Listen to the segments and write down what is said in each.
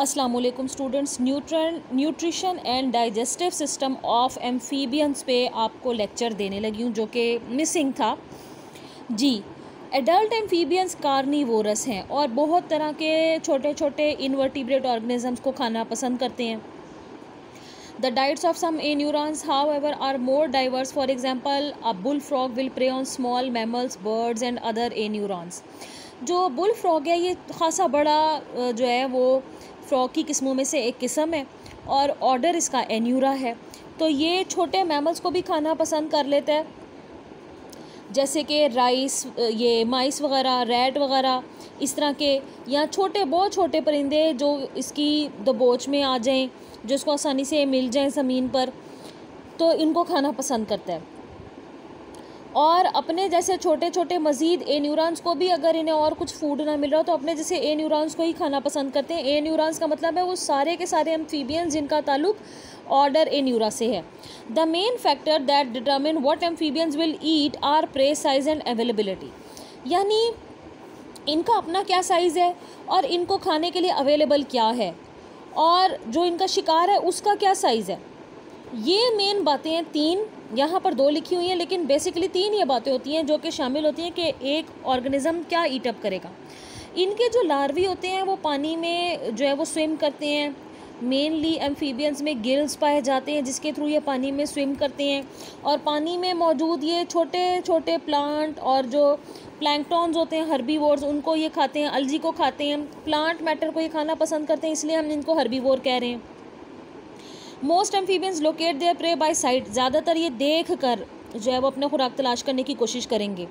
अस्सलाम वालेकुम students. Nutrition and digestive system of amphibians पे आपको लेक्चर देने लगी हूँ जो कि मिसिंग था जी। एडल्ट एम्फीबियंस कार्निवोरस हैं और बहुत तरह के छोटे छोटे इनवर्टिब्रेट ऑर्गेनिजम्स को खाना पसंद करते हैं। The diets of some anurans, however, are more diverse. For example, a bullfrog will prey on small mammals, birds and other anurans. जो बुल फ्रॉग है ये ख़ासा बड़ा जो है वो फ्रॉग की किस्मों में से एक किस्म है और ऑर्डर इसका एन्यूरा है। तो ये छोटे मैमल्स को भी खाना पसंद कर लेता है, जैसे कि राइस, ये माइस वगैरह, रैट वगैरह, इस तरह के, या छोटे बहुत छोटे परिंदे जो इसकी दबोच में आ जाएं, जो इसको आसानी से मिल जाएं ज़मीन पर, तो इनको खाना पसंद करता है। और अपने जैसे छोटे छोटे मज़ीद ए न्यूरॉन्स को भी अगर इन्हें और कुछ फूड ना मिल रहा तो अपने जैसे ए न्यूरॉन्स को ही खाना पसंद करते हैं। ए न्यूरॉन्स का मतलब है वो सारे के सारे एम्फीबियंस जिनका ताल्लुक ऑर्डर एन्यूरा से है। The main factor that determine what amphibians will eat are prey size and availability, यानी इनका अपना क्या साइज़ है और इनको खाने के लिए अवेलेबल क्या है, और जो इनका शिकार है उसका क्या साइज़ है। ये मेन बातें हैं, तीन यहाँ पर दो लिखी हुई हैं, लेकिन बेसिकली तीन ये बातें होती हैं जो कि शामिल होती हैं कि एक ऑर्गेनिज़म क्या ईट अप करेगा। इनके जो लार्वी होते हैं वो पानी में जो है वो स्विम करते हैं। मेनली एम्फीबियंस में गिल्स पाए जाते हैं जिसके थ्रू ये पानी में स्विम करते हैं, और पानी में मौजूद ये छोटे छोटे प्लांट और जो प्लैंकटॉन्स होते हैं, हर्बीवोर्स, उनको ये खाते हैं, अलजी को खाते हैं, प्लांट मैटर को ये खाना पसंद करते हैं, इसलिए हम इनको हर्बीवोर कह रहे हैं। Most amphibians locate their prey by sight, ज़्यादातर ये देख कर जो है वो अपना खुराक तलाश करने की कोशिश करेंगे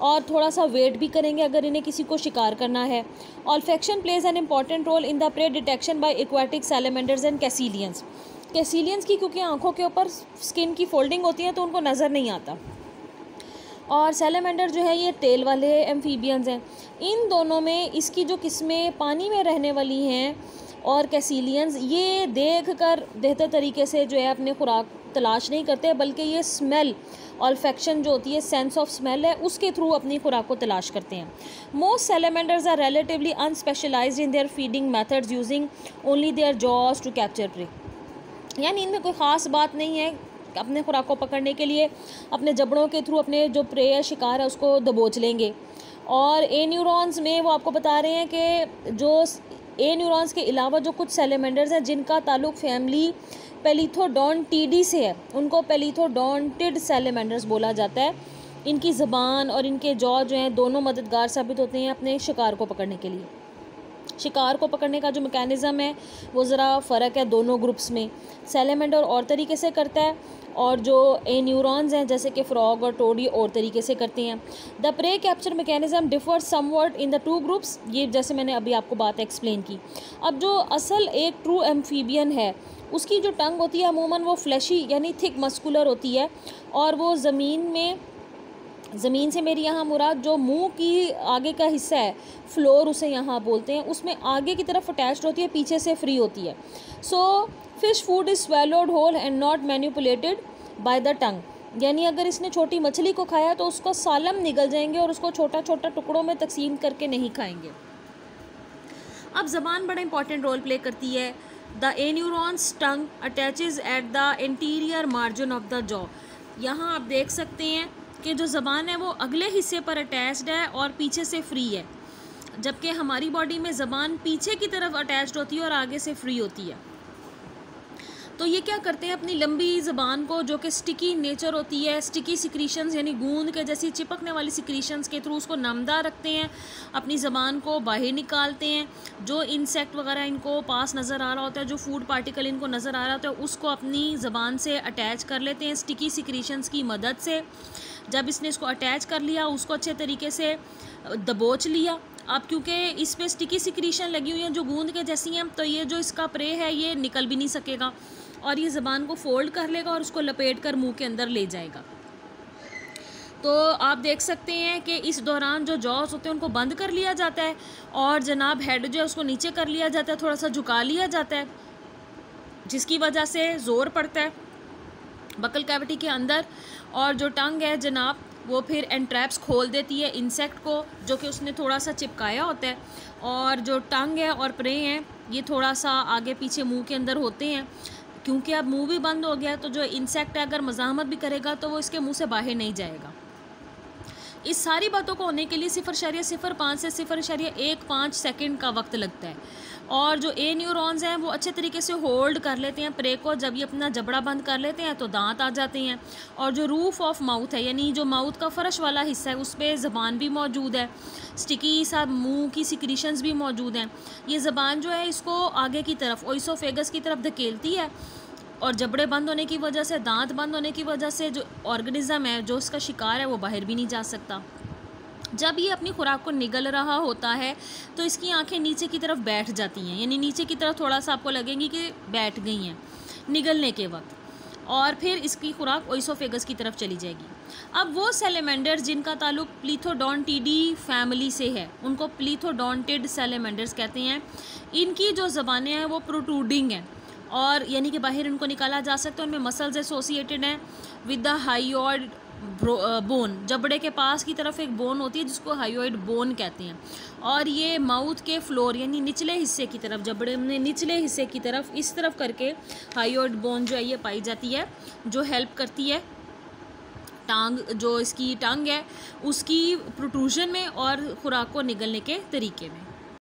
और थोड़ा सा वेट भी करेंगे अगर इन्हें किसी को शिकार करना है। Olfaction plays an important role in the prey detection by aquatic salamanders and caecilians. Caecilians की क्योंकि आंखों के ऊपर स्किन की फोल्डिंग होती है तो उनको नज़र नहीं आता, और सैलेमेंडर जो है ये टेल वाले एम्फीबियंस हैं। इन दोनों में इसकी जो किस्में पानी में रहने वाली हैं और कैसिलियंस, ये देख कर बेहतर तरीके से जो है अपने खुराक तलाश नहीं करते, बल्कि ये स्मेल, ऑल्फैक्शन जो होती है, सेंस ऑफ स्मेल है, उसके थ्रू अपनी खुराक को तलाश करते हैं। Most salamanders are relatively unspecialised in their feeding methods using only their jaws to capture prey, यानी इनमें कोई ख़ास बात नहीं है अपने खुराक को पकड़ने के लिए, अपने जबड़ों के थ्रू अपने जो प्रे है, शिकार है, उसको दबोच लेंगे। और ए न्यूरॉन्स में वो आपको बता रहे हैं कि जो ए न्यूरॉन्स के अलावा जो कुछ सैलेमेंडर्स हैं जिनका ताल्लुक फैमिली पेलिथोडोंटिडी से है, उनको पेलिथोडोंटिड सैलेमेंडर्स बोला जाता है। इनकी ज़बान और इनके जॉ जो हैं दोनों मददगार साबित होते हैं अपने शिकार को पकड़ने के लिए। शिकार को पकड़ने का जो मैकेनिज़्म है वो ज़रा फ़र्क है दोनों ग्रुप्स में। सैलेमेंडर और तरीके से करता है और जो ए न्यूरॉन्स हैं जैसे कि फ्रॉग और टोडी और तरीके से करते हैं। The prey capture mechanism differ somewhat in the two groups, ये जैसे मैंने अभी आपको बात एक्सप्लेन की। अब जो असल एक ट्रू एम्फीबियन है उसकी जो टंग होती है अमूमन वो फ्लैशी यानी थिक मस्कुलर होती है, और वो ज़मीन से मेरी यहाँ मुराद जो मुंह की आगे का हिस्सा है, फ्लोर उसे यहाँ बोलते हैं, उसमें आगे की तरफ अटैच्ड होती है, पीछे से फ्री होती है। So fish food is swallowed whole and not manipulated by the tongue, यानी अगर इसने छोटी मछली को खाया तो उसको सालम निगल जाएंगे और उसको छोटा छोटा टुकड़ों में तकसीम करके नहीं खाएंगे। अब ज़बान बड़ा इंपॉर्टेंट रोल प्ले करती है। The A neurons tongue attaches at the interior margin of the jaw, यहाँ आप देख सकते हैं कि जो ज़बान है वो अगले हिस्से पर अटैच्ड है और पीछे से फ्री है, जबकि हमारी बॉडी में ज़बान पीछे की तरफ अटैच्ड होती है और आगे से फ्री होती है। तो ये क्या करते हैं, अपनी लंबी ज़बान को जो कि स्टिकी नेचर होती है, स्टिकी सिक्रीशंस यानी गूंद के जैसी चिपकने वाली सिक्रीशंस के थ्रू उसको नमदार रखते हैं, अपनी ज़बान को बाहर निकालते हैं। जो इंसेक्ट वगैरह इनको पास नज़र आ रहा होता है, जो फूड पार्टिकल इनको नज़र आ रहा होता है, उसको अपनी ज़बान से अटैच कर लेते हैं स्टिकी सिक्रीशंस की मदद से। जब इसने इसको अटैच कर लिया, उसको अच्छे तरीके से दबोच लिया। अब क्योंकि इस पर स्टिकी सिक्रीशन लगी हुई है जो गूंद के जैसी हैं, तो ये जो इसका प्रे है ये निकल भी नहीं सकेगा और ये ज़बान को फोल्ड कर लेगा और उसको लपेट कर मुंह के अंदर ले जाएगा। तो आप देख सकते हैं कि इस दौरान जो जॉस होते हैं उनको बंद कर लिया जाता है और जनाब हेड जो है उसको नीचे कर लिया जाता है, थोड़ा सा झुका लिया जाता है, जिसकी वजह से ज़ोर पड़ता है बकल कैविटी के अंदर, और जो टंग है जनाब वो फिर एंट्रैप्स खोल देती है इंसेक्ट को जो कि उसने थोड़ा सा चिपकाया होता है, और जो टंग है और प्रे हैं ये थोड़ा सा आगे पीछे मुंह के अंदर होते हैं। क्योंकि अब मुंह भी बंद हो गया तो जो इंसेक्ट है अगर मज़ाहमत भी करेगा तो वो इसके मुंह से बाहर नहीं जाएगा। इस सारी बातों को होने के लिए 0.05 से 0.15 सेकंड का वक्त लगता है। और जो ए न्यूरॉन्स हैं वो अच्छे तरीके से होल्ड कर लेते हैं प्रे को। जब ये अपना जबड़ा बंद कर लेते हैं तो दांत आ जाते हैं, और जो रूफ ऑफ माउथ है यानी जो माउथ का फर्श वाला हिस्सा है उस पर ज़बान भी मौजूद है, स्टिकी सा मुंह की सिक्रीशंस भी मौजूद हैं। ये ज़बान जो है इसको आगे की तरफ ओइसोफेगस की तरफ धकेलती है, और जबड़े बंद होने की वजह से, दांत बंद होने की वजह से जो ऑर्गेनिज़म है जो उसका शिकार है वो बाहर भी नहीं जा सकता। जब ये अपनी खुराक को निगल रहा होता है तो इसकी आंखें नीचे की तरफ बैठ जाती हैं, यानी नीचे की तरफ थोड़ा सा आपको लगेंगी कि बैठ गई हैं निगलने के वक्त, और फिर इसकी खुराक ओइसोफेगस की तरफ चली जाएगी। अब वो सैलेमेंडर्स जिनका ताल्लुक प्लीथोडोंटिडी फैमिली से है उनको प्लीथोडोंटिड सैलेमेंडर्स कहते हैं। इनकी जो ज़बानें हैं वो प्रोट्रूडिंग हैं, और यानी कि बाहर इनको निकाला जा सकता है। उनमें मसल्स एसोसिएटेड हैं विद द हाइयोइड बोन। जबड़े के पास की तरफ एक बोन होती है जिसको हाइयोइड बोन कहते हैं, और ये माउथ के फ्लोर यानी निचले हिस्से की तरफ, जबड़े में निचले हिस्से की तरफ इस तरफ करके हाइयोइड बोन जो है ये पाई जाती है, जो हेल्प करती है टांग, जो इसकी टंग है उसकी प्रोट्रूजन में और खुराक को निगलने के तरीके में।